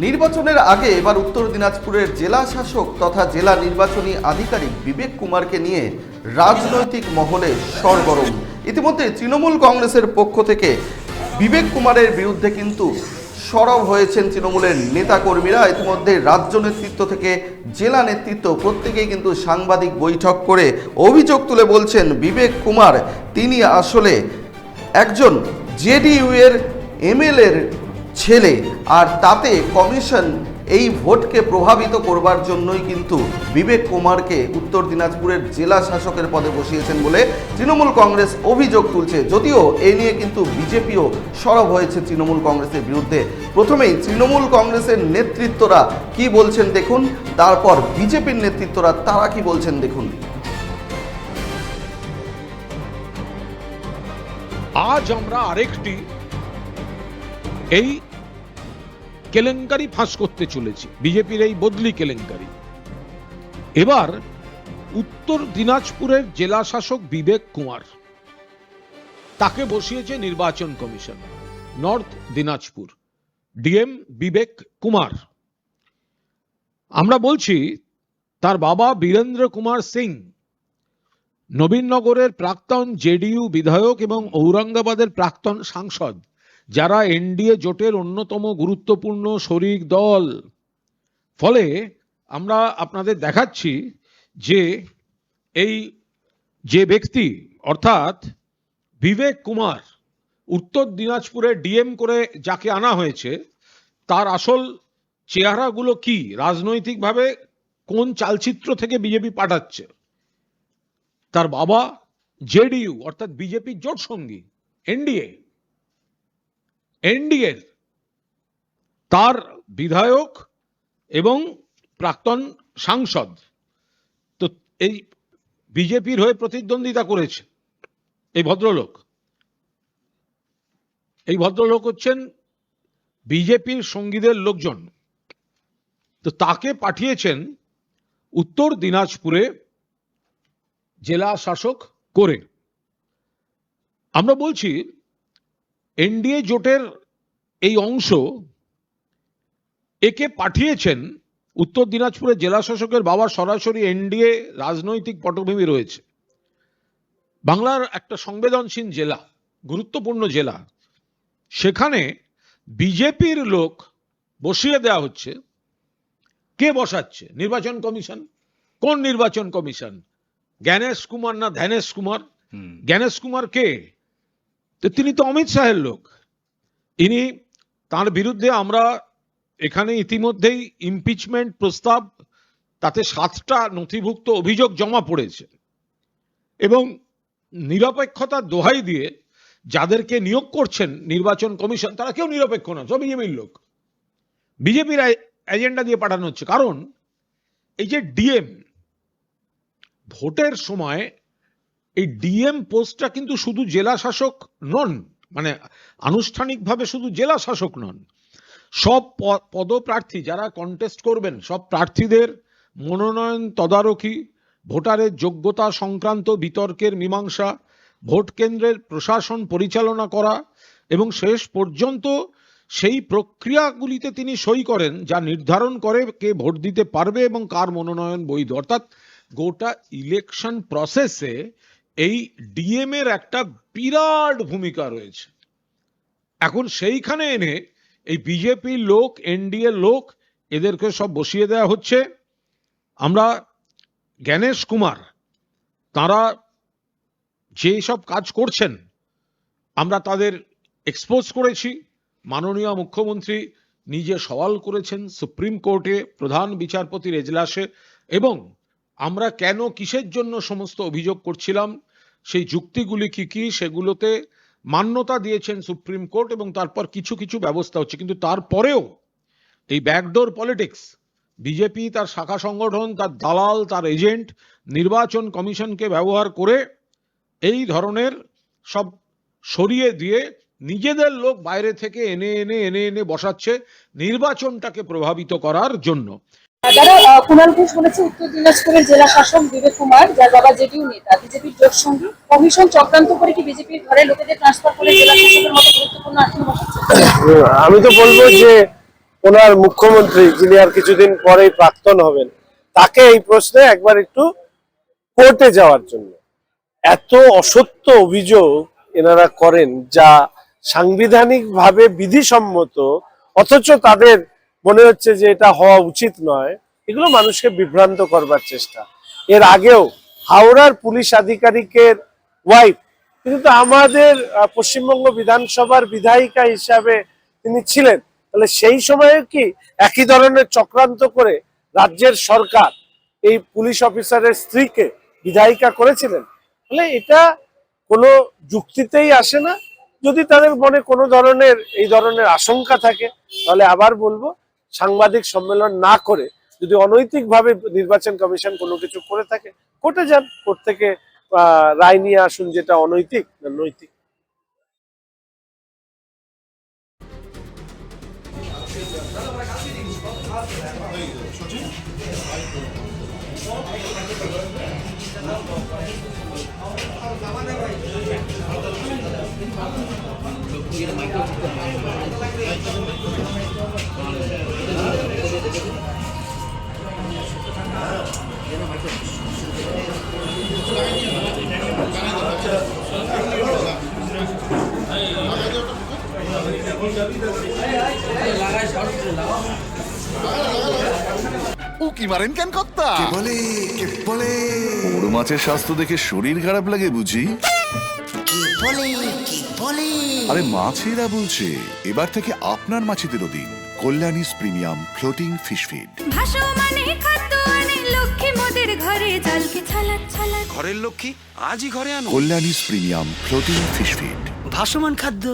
নির্বাচনের আগে এবার উত্তর দিনাজপুরের জেলা শাসক তথা জেলা নির্বাচনী আধিকারিক বিবেক কুমারকে নিয়ে রাজনৈতিক মহলে সরগরম। ইতিমধ্যে তৃণমূল কংগ্রেসের পক্ষ থেকে বিবেক কুমারের বিরুদ্ধে কিন্তু সরব হয়েছেন তৃণমূলের নেতাকর্মীরা। ইতিমধ্যে রাজ্য নেতৃত্ব থেকে জেলা নেতৃত্ব প্রত্যেকেই কিন্তু সাংবাদিক বৈঠক করে অভিযোগ তুলে বলছেন বিবেক কুমার তিনি আসলে একজন জেডিইউ এর এমএলএর ছেলে, আর তাতে কমিশন এই ভোটকে প্রভাবিত করবার জন্যই কিন্তু বিবেক কুমারকে উত্তর দিনাজপুরের জেলা শাসকের পদে বসিয়েছেন বলে তৃণমূল কংগ্রেস অভিযোগ তুলছে। যদিও এই নিয়ে কিন্তু বিজেপিও সরব হয়েছে তৃণমূল কংগ্রেসের বিরুদ্ধে। প্রথমেই তৃণমূল কংগ্রেসের নেতৃত্বরা কি বলছেন দেখুন, তারপর বিজেপির নেতৃত্বরা তারা কি বলছেন দেখুন। আজ আমরা আরেকটি এই কেলেঙ্কারি ফাঁস করতে চলেছি, বিজেপির এই বদলি কেলেঙ্কারি। এবার উত্তর দিনাজপুরের জেলা শাসক বিবেক কুমার, তাকে বসিয়েছে নির্বাচন কমিশন। নর্থ দিনাজপুর ডিএম বিবেক কুমার। আমরা বলছি তার বাবা বীরেন্দ্র কুমার সিং নবীনগরের প্রাক্তন জেডিইউ বিধায়ক এবং ঔরঙ্গাবাদের প্রাক্তন সাংসদ, যারা এনডিএ জোটের অন্যতম গুরুত্বপূর্ণ শরিক দল। ফলে আমরা আপনাদের দেখাচ্ছি যে এই যে ব্যক্তি অর্থাৎ বিবেক কুমার উত্তর দিনাজপুরে ডিএম করে যাকে আনা হয়েছে, তার আসল চেহারাগুলো কি, রাজনৈতিকভাবে কোন চালচিত্র থেকে বিজেপি পাঠাচ্ছে। তার বাবা জেডিইউ অর্থাৎ বিজেপির জোট সঙ্গী এনডিএর তার বিধায়ক এবং প্রাক্তন সাংসদ। তো এই বিজেপির হয়ে প্রতিদ্বন্দ্বিতা করেছে এই ভদ্রলোক হচ্ছেন বিজেপির সঙ্গীদের লোকজন। তো তাকে পাঠিয়েছেন উত্তর দিনাজপুরে জেলা শাসক করে। আমরা বলছি এনডিএ জোটের এই অংশ একে পাঠিয়েছেন উত্তর দিনাজপুরের জেলা শাসকের বাবা সরাসরি এনডিএ রাজনৈতিক পটভূমি রয়েছে। বাংলার একটা সংবেদনশীল জেলা, গুরুত্বপূর্ণ জেলা, সেখানে বিজেপির লোক বসিয়ে দেওয়া হচ্ছে। কে বসাচ্ছে? নির্বাচন কমিশন। কোন নির্বাচন কমিশন? জ্ঞানেশ কুমার না ধ্যানেশ কুমার? জ্ঞানেশ কুমার কে? তো তিনি তো অমিত শাহের লোক। ইনি, তার বিরুদ্ধে আমরা এখানে ইতিমধ্যেই ইমপিচমেন্ট প্রস্তাব, তাতে 7টা নথিভুক্ত অভিযোগ জমা পড়েছে এবং নিরপেক্ষতার দোহাই দিয়ে যাদেরকে নিয়োগ করছেন নির্বাচন কমিশন, তারা কেউ নিরপেক্ষ না, সব বিজেপির লোক। বিজেপির এজেন্ডা দিয়ে পাঠানো হচ্ছে। কারণ এই যে ডিএম ভোটের সময়, এই ডিএম পোস্টটা কিন্তু শুধু জেলা শাসক নন, মানে আনুষ্ঠানিকভাবে শুধু জেলা শাসক নন, সব পদপ্রার্থী যারা কন্টেস্ট করবেন, সব প্রার্থীদের মনোনয়ন তদারকি, ভোটারের যোগ্যতা সংক্রান্ত বিতর্কের মীমাংসা, ভোট কেন্দ্রের প্রশাসন পরিচালনা করা এবং শেষ পর্যন্ত সেই প্রক্রিয়াগুলিতে তিনি সই করেন যা নির্ধারণ করে কে ভোট দিতে পারবে এবং কার মনোনয়ন বৈধ। অর্থাৎ গোটা ইলেকশন প্রসেসে এই ডিএম এর একটা বিরাট ভূমিকা রয়েছে। এখন সেইখানে এনে এই বিজেপির লোক, এনডিএ লোক, এদেরকে সব বসিয়ে দেওয়া হচ্ছে। আমরা জ্ঞানেশ কুমার, তারা যে সব কাজ করছেন আমরা তাদের এক্সপোজ করেছি। মাননীয় মুখ্যমন্ত্রী নিজে সওয়াল করেছেন সুপ্রিম কোর্টে, প্রধান বিচারপতির এজলাসে, এবং আমরা কেন কিসের জন্য সমস্ত অভিযোগ করছিলাম, সেই যুক্তিগুলি কি কি, সেগুলোতে মান্যতা দিয়েছেন সুপ্রিম কোর্ট এবং তারপর কিছু কিছু ব্যবস্থা হচ্ছে। কিন্তু তারপরেও এই ব্যাকডোর পলিটিক্স, বিজেপি তার শাখা সংগঠন, তার দালাল, তার এজেন্ট নির্বাচন কমিশনকে ব্যবহার করে এই ধরনের সব সরিয়ে দিয়ে নিজেদের লোক বাইরে থেকে এনে এনে এনে এনে বসাচ্ছে নির্বাচনটাকে প্রভাবিত করার জন্য। যারা কুণাল ঘোষ বলেছে উত্তর দিনাজপুরের জেলা শাসক বিবেক কুমার, যার বাবা জেডিইউ নেতা, বিজেপির জোট সঙ্গী, কমিশন চক্রান্ত করে কি বিজেপির ঘরে লোকেদের ট্রান্সফার করে জেলা শাসকের মতো গুরুত্বপূর্ণ আসন বসাচ্ছে? আমি তো বলবো যে ওনার মুখ্যমন্ত্রী, যিনি আর কিছুদিন পরেই প্রাক্তন হবেন, তাকে এই প্রশ্নে একবার একটু কোর্টে যাওয়ার জন্য। এত অসত্য অভিযোগ এনারা করেন যা সাংবিধানিকভাবে বিধিসম্মত, অথচ তাদের মনে হচ্ছে যে এটা হওয়া উচিত নয়। এগুলো মানুষকে বিভ্রান্ত করবার চেষ্টা। এর আগেও হাওড়ার পুলিশ আধিকারিকের ওয়াইফ কিন্তু আমাদের পশ্চিমবঙ্গ বিধানসভার বিধায়িকা হিসাবে তিনি ছিলেন। তাহলে সেই সময়ে কি একই ধরনের চক্রান্ত করে রাজ্যের সরকার এই পুলিশ অফিসারের স্ত্রীকে বিধায়িকা করেছিলেন? তাহলে এটা কোনো যুক্তিতেই আসে না। যদি তাদের মনে কোনো ধরনের এই ধরনের আশঙ্কা থাকে, তাহলে আবার বলবো, সাংবাদিক সম্মেলন না করে যদি অনৈতিকভাবে নির্বাচন কমিশন কোনো কিছু করে থাকে, কোর্টে যান, কোর্ট থেকে রায় নিয়ে আসুন যেটা অনৈতিক না নৈতিক। ও কি মারেন কেন কর্তা? কে বলে বড় মাছের স্বাস্থ্য দেখে শরীর খারাপ লাগে বুঝি? কে বলে আরে মাছেরা বলছে, এবার থেকে আপনার মাছেদেরও দিন কল্যাণীস প্রিমিয়াম ফ্লোটিং ফিশ ফিড। ভাসমানে খাদ্য আনে লক্ষ্মী মোদের ঘরে জলকে ছালাত ছালাত ঘরের লক্ষ্মী আজই ঘরে আনো কল্যাণীস প্রিমিয়াম ফ্লোটিং ফিশ ফিড। ভাসমান খাদ্য।